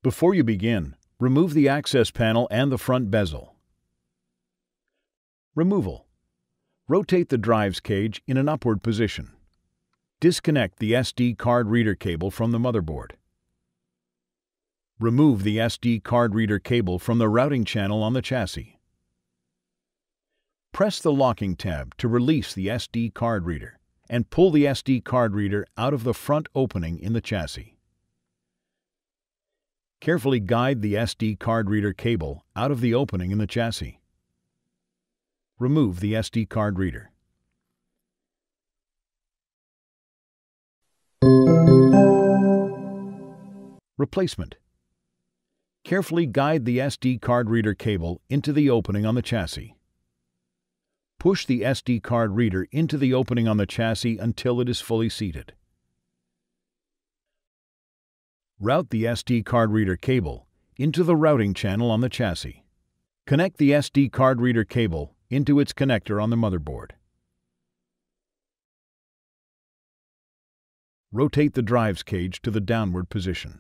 Before you begin, remove the access panel and the front bezel. Removal. Rotate the drives cage in an upward position. Disconnect the SD card reader cable from the motherboard. Remove the SD card reader cable from the routing channel on the chassis. Press the locking tab to release the SD card reader and pull the SD card reader out of the front opening in the chassis. Carefully guide the SD card reader cable out of the opening in the chassis. Remove the SD card reader. Replacement. Carefully guide the SD card reader cable into the opening on the chassis. Push the SD card reader into the opening on the chassis until it is fully seated. Route the SD card reader cable into the routing channel on the chassis. Connect the SD card reader cable into its connector on the motherboard. Rotate the drives cage to the downward position.